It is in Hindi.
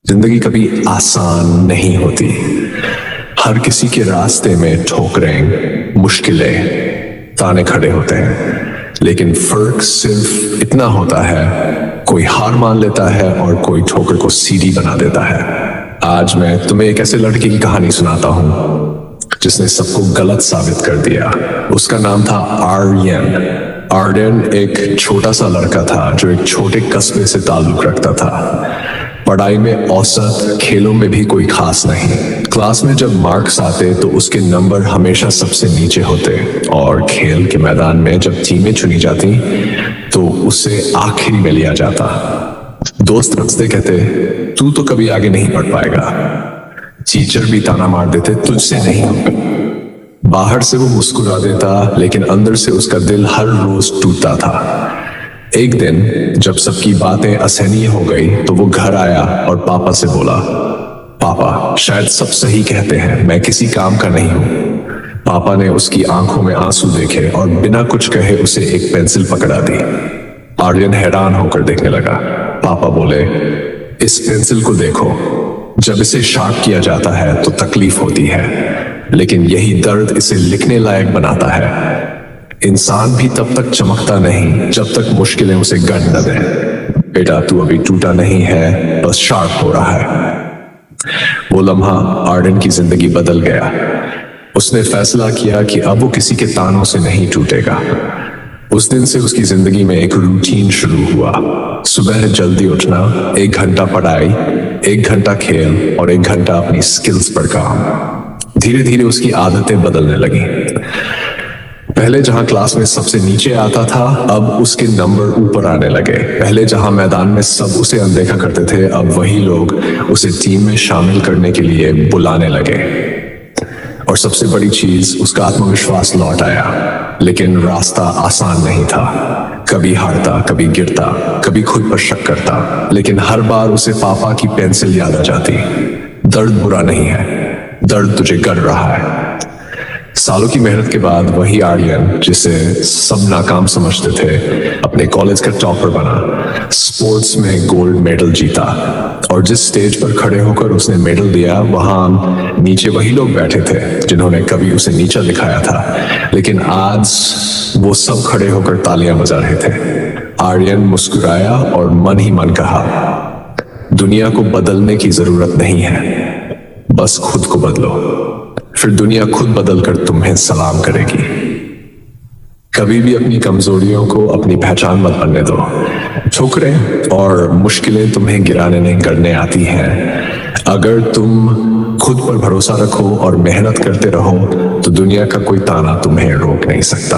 जिंदगी कभी आसान नहीं होती। हर किसी के रास्ते में ठोकरें, मुश्किलें, ताने खड़े होते हैं, लेकिन फर्क सिर्फ इतना होता है, कोई हार मान लेता है और कोई ठोकर को सीढ़ी बना देता है। आज मैं तुम्हें एक ऐसे लड़के की कहानी सुनाता हूँ जिसने सबको गलत साबित कर दिया। उसका नाम था आर्यन। आर्यन एक छोटा सा लड़का था जो एक छोटे कस्बे से ताल्लुक रखता था। पढ़ाई में औसत, खेलों में भी कोई खास नहीं। क्लास में जब मार्क्स आते तो उसके नंबर हमेशा सबसे नीचे होते और खेल के मैदान में जब टीमें चुनी जाती तो उसे आखिरी में लिया जाता। दोस्त हंसते कहते, तू तो कभी आगे नहीं बढ़ पाएगा। टीचर भी ताना मार देते, तुझसे नहीं होगा। बाहर से वो मुस्कुरा देता, लेकिन अंदर से उसका दिल हर रोज टूटता था। एक दिन जब सबकी बातें असहनीय हो गई तो वो घर आया और पापा से बोला, पापा शायद सब सही कहते हैं, मैं किसी काम का नहीं हूं। पापा ने उसकी आंखों में आंसू देखे और बिना कुछ कहे उसे एक पेंसिल पकड़ा दी। आर्यन हैरान होकर देखने लगा। पापा बोले, इस पेंसिल को देखो, जब इसे शार्प किया जाता है तो तकलीफ होती है, लेकिन यही दर्द इसे लिखने लायक बनाता है। इंसान भी तब तक चमकता नहीं जब तक मुश्किलें उसे गढ़ न दें। बेटा तू अभी टूटा नहीं है, बस शार्प हो रहा है। वो लम्हा आर्यन की जिंदगी बदल गया। उसने फैसला किया कि अब वो किसी के तानों से नहीं टूटेगा। उस दिन से उसकी जिंदगी में एक रूटीन शुरू हुआ। सुबह जल्दी उठना, 1 घंटा पढ़ाई, 1 घंटा खेल और 1 घंटा अपनी स्किल्स पर काम। धीरे धीरे उसकी आदतें बदलने लगी। पहले जहां क्लास में सबसे नीचे आता था, अब उसके नंबर ऊपर आने लगे। पहले जहां मैदान में सब उसे अनदेखा करते थे, अब वही लोग उसे टीम में शामिल करने के लिए बुलाने लगे। और सबसे बड़ी चीज, उसका आत्मविश्वास लौट आया। लेकिन रास्ता आसान नहीं था। कभी हारता, कभी गिरता, कभी खुद पर शक करता, लेकिन हर बार उसे पापा की पेंसिल याद आ जाती। दर्द बुरा नहीं है, दर्द तुझे गढ़ रहा है। सालों की मेहनत के बाद वही आर्यन जिसे सब नाकाम समझते थे, अपने कॉलेज का टॉपर बना। स्पोर्ट्स में गोल्ड मेडल जीता और जिस स्टेज पर खड़े होकर उसने मेडल दिया, वहां नीचे वही लोग बैठे थे जिन्होंने कभी उसे नीचा दिखाया था। लेकिन आज वो सब खड़े होकर तालियां बजा रहे थे। आर्यन मुस्कुराया और मन ही मन कहा, दुनिया को बदलने की जरूरत नहीं है, बस खुद को बदलो, फिर दुनिया खुद बदलकर तुम्हें सलाम करेगी। कभी भी अपनी कमजोरियों को अपनी पहचान मत बनने दो। ठोकरें और मुश्किलें तुम्हें गिराने नहीं, गढ़ने आती हैं। अगर तुम खुद पर भरोसा रखो और मेहनत करते रहो तो दुनिया का कोई ताना तुम्हें रोक नहीं सकता।